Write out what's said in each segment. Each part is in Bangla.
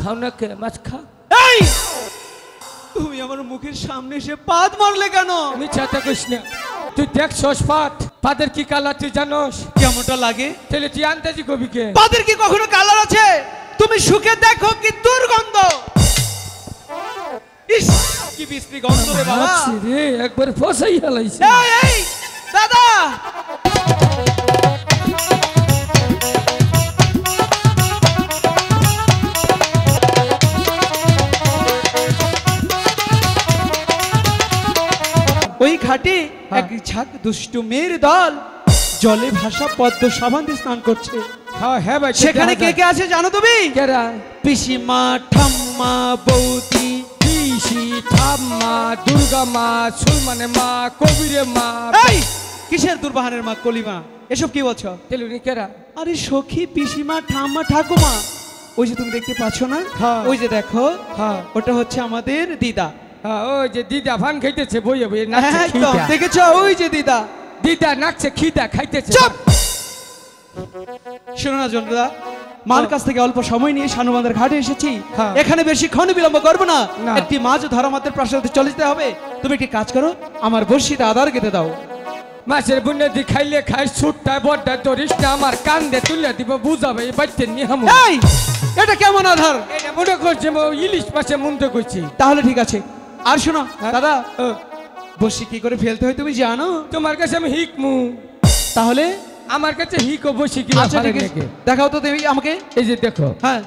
খাও না কে মাছ খা। এই তুমি আমার মুখের সামনে এসে পাদ মারলে কেন? মিছাতে কইস না, তুই দেখছস পাদের কি কালার তুই জানোস? কেমনটা লাগে? তাহলে তুই আনতেছি কবি কে? পাদের কি কখনো কালার আছে? তুমি সুখে দেখো কি দুর্গন্ধ। ইস কি বিশ্রী গন্ধ রে বাবা রে, একবার ফসাই হালাইছে। এই দাদা ওই ঘাটে এক ঝাঁক দুষ্টু মেয়ের দল জলে ভাসা পদ্ম সাবান দিয়ে স্নান করছে। হ্যাঁ হ্যাঁ ভাই, সেখানে কে কে আছে জানো তুমি? কেরা? পিসিমা, ঠাম্মা, বৌদি, পিসি, ঠাম্মা, দুর্গা মা, সুলমানের মা, কবিরের মা। এই কিসের দুর্বাহানের মা, কলিমা, এসব কি বলছো? তেলুনি কেরা? আরে সখী, পিসিমা, ঠাম্মা, ঠাকুমা। ওই যে তুমি দেখতে পাচ্ছ না? হ্যাঁ। ওই যে দেখো, হ্যাঁ ওটা হচ্ছে আমাদের দিদা। হ্যাঁ, ওই যে দিদা ভান খাইতেছে বইয়ে বইয়ে নাচছে হ্যাঁ, একদম খিদা। দেখেছো? ওই যে দিদা দিদা নাচছে খিদা খাইতেছে। চুপ! শোনো না জনদা, মার কাছ থেকে অল্প সময় নিয়ে শানুবান্ধার ঘাটে এসেছি। হ্যাঁ। এখানে বেশিক্ষণ বিলম্ব করবো না। না। একটি মাছ ধরা মাত্র প্রাসাদে চলে যেতে হবে। তুমি একটি কাজ করো, আমার বড়শিতে আদার কেটে দাও। মাছের বুনিয়াদি খাইলে খাই, ছুটটা বড্ডা ধরিস না, আমার কান্দে তুলে দিব, বুঝাবে এই বাচ্চা নিহামু। এই এটা কেমন আধার? এটা মনে করছে ইলিশ মাছে মন্ত্র করছি। তাহলে ঠিক আছে। আর শোনো হ্যাঁ? দাদা, ও, বড়শি কি করে ফেলতে হয় তুমি জানো? তোমার কাছে আমি হিকমু, তাহলে আমার কাছে হিকো বসি কি আচ্ছা ঠিক আছে, দেখাও তো তুমি আমাকে। এই যে দেখো। হ্যাঁ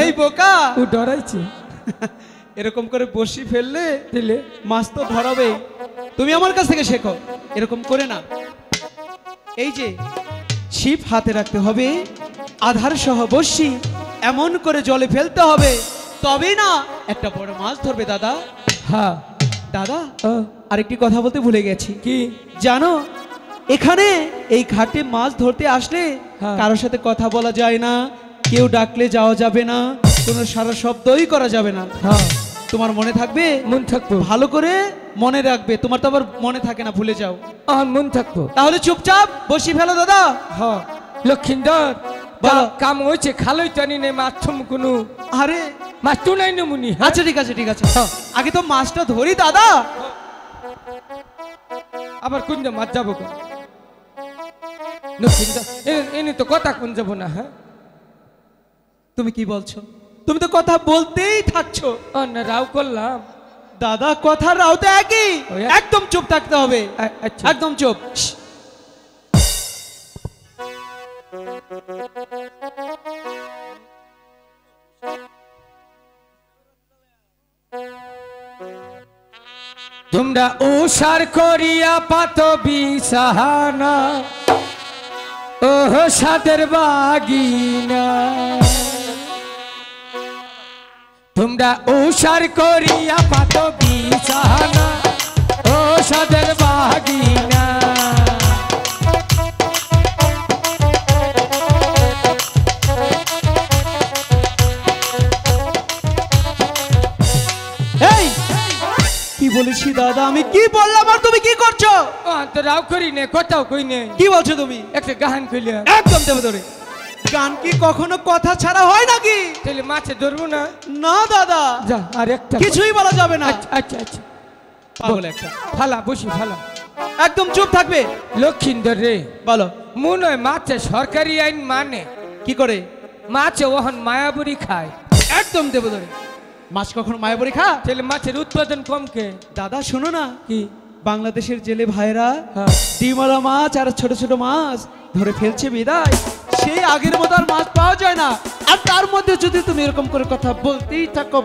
এই বোকা, ও ডরাইছে। এরকম করে বড়শি ফেললে দিলে মাছ তো ধরাবে। তুমি আমার কাছ থেকে শেখো, এরকম করে না। এই যে ছিপ হাতে রাখতে হবে, আধার সহ বড়শি এমন করে জলে ফেলতে হবে, তবেই না একটা বড় মাছ ধরবে। দাদা হ্যাঁ। দাদা ও, আরেকটি কথা বলতে ভুলে গেছি। কি? জানো এখানে এই ঘাটে মাছ ধরতে আসলে হ্যাঁ। কারোর সাথে কথা বলা যায় না, কেউ ডাকলে যাওয়া যাবে না, কোনো সারা শব্দই করা যাবে না। হ্যাঁ, তোমার মনে থাকবে? মন থাকবো। ভালো করে মনে রাখবে, তোমার তো আবার মনে থাকে না, ভুলে যাও। আমার মন থাকবো। তাহলে চুপচাপ বসি ফেলো দাদা। হ্যাঁ, লক্ষিন্দর বলো। কাম হয়েছে, খালোই তো আনি নেই মাছ থুম কোনো আরে মাছ তো নাই নমুনি। আচ্ছা ঠিক আছে ঠিক আছে, হ্যাঁ। আগে তো মাছটা ধরি দাদা। আবার কোন মাছ যাবো কোন? লক্ষিন্দর এনে তো কথা কোন যাবো না। হ্যাঁ, তুমি কি বলছো? তুমি তো কথা বলতেই থাকছো। ও না, রাও করলাম। দাদা কথার রাওতে একই, ওই এক। একদম চুপ থাকতে হবে, আচ্ছা, একদম চুপ। তোমরা উষার করিয়া পাত বিছানা, ও সাদের বাগিনা। তোমরা উষার করিয়া পাত বিছানা, ও সাদের বাগিনা। এই কি বলেছি দাদা, আমি কি বললাম আর তুমি কি করছো? ও তো রাও করি নে, কথাও কই নে। কি বলছো তুমি? একটা গান কইলে একদম দেবে ধরে। গান কি কখনো কথা ছাড়া হয় নাকি? তাহলে মাছে ধরবো না? না দাদা, যা আর একটা কিছুই বলা যাবে না। আচ্ছা আচ্ছা আচ্ছা, পাগল একটা। ফালা বসি ফালা। একদম চুপ থাকবে। লক্ষিন্দর রে, বলো মনে হয় মাছে সরকারি আইন মানে কি করে? মাছে ওহন মায়াবুরি খায়। একদম দেবে ধরে। মাছ কখনো মায়াবরি খা? তাহলে মাছের উৎপাদন কমকে। দাদা শোনো না, কি? বাংলাদেশের জেলে ভাইরা হ্যাঁ। ডিমওয়ালা মাছ আর ছোট ছোট মাছ ধরে ফেলছে বিদায়, সেই আগের মতো আর মাছ পাওয়া যায় না। আর তার মধ্যে যদি তুমি এরকম করে কথা বলতেই থাকো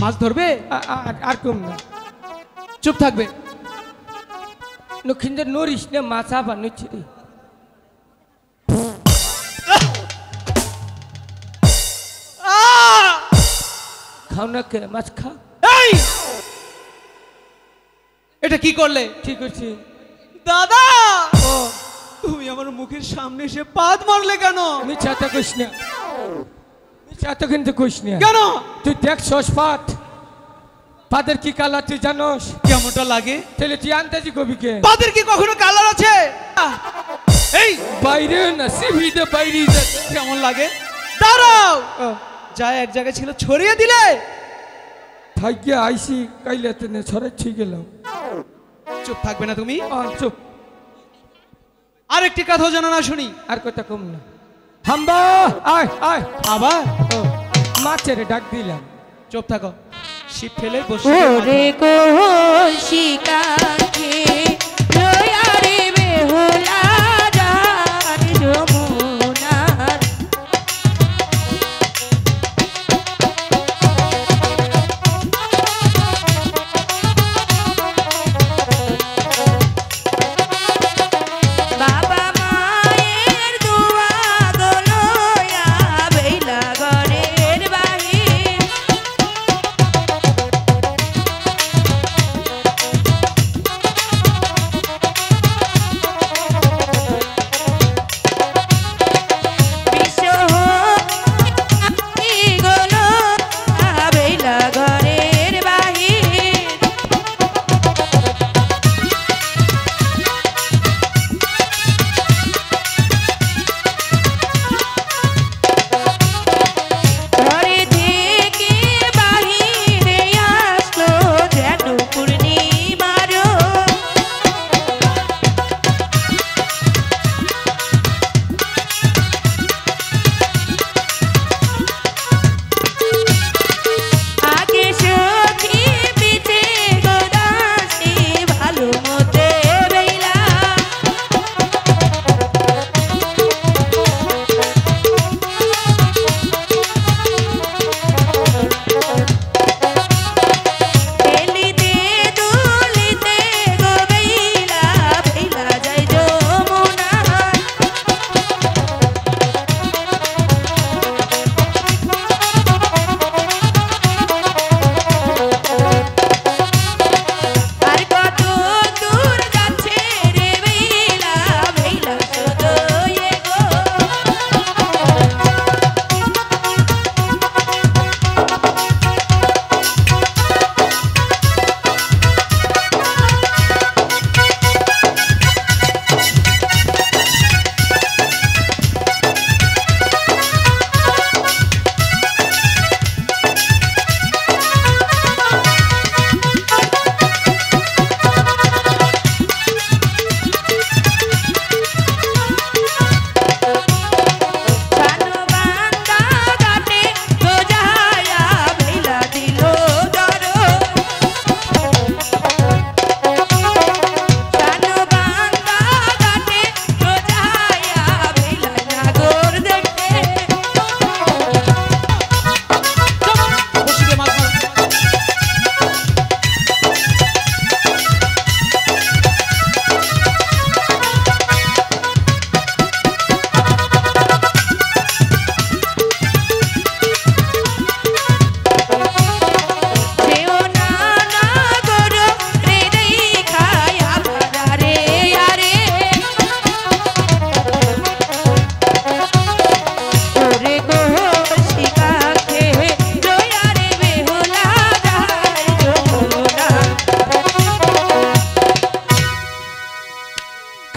মাছ ধরবে? আর কম না, চুপ থাকবে। লক্ষিন্দর নরিস না, মাছ আবার নচ্ছে রে। খাও না কে মাছ খা। এই এটা কি করলে? ঠিক আছে দাদা, ও, তুমি আমার মুখের সামনে এসে পাদ মারলে কেন? মিছাতে কইস না, মিছাতে কিন্তু কইস না। কেন? তুই দেখছস পাদের কি কালার তুই জানোস? কেমনটা লাগে? তাহলে তুই আনতেছি কবি কে? পাদের কি কখনো কালার আছে? এই বাইরে না সিভিতে বাইরে কেমন লাগে? দাঁড়াও, যা এক জায়গায় ছিল ছড়িয়ে দিলে। থাকিয়া আইসি কাইলে তেনে ছড়াচ্ছি গেলাম। চুপ থাকবে না তুমি? চুপ। আরেকটি কথাও জানা না শুনি। আর কথা কম না। হাম্বা আয় আয়। আবার মাছের ডাক দিলাম। চুপ থাকো। শিব ফেলে বসে ওরে কৌশিকাকে লয়া রে বেহুলা যার যমুনার বাবা মায়ের দুয়া গলয়া বেলা ঘরের বাহির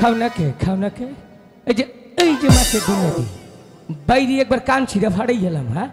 খাও না কে এই যে মাছের দুনিয়াতে বাইরে একবার কান ছিঁড়ে ফাড়াই গেলাম। হ্যাঁ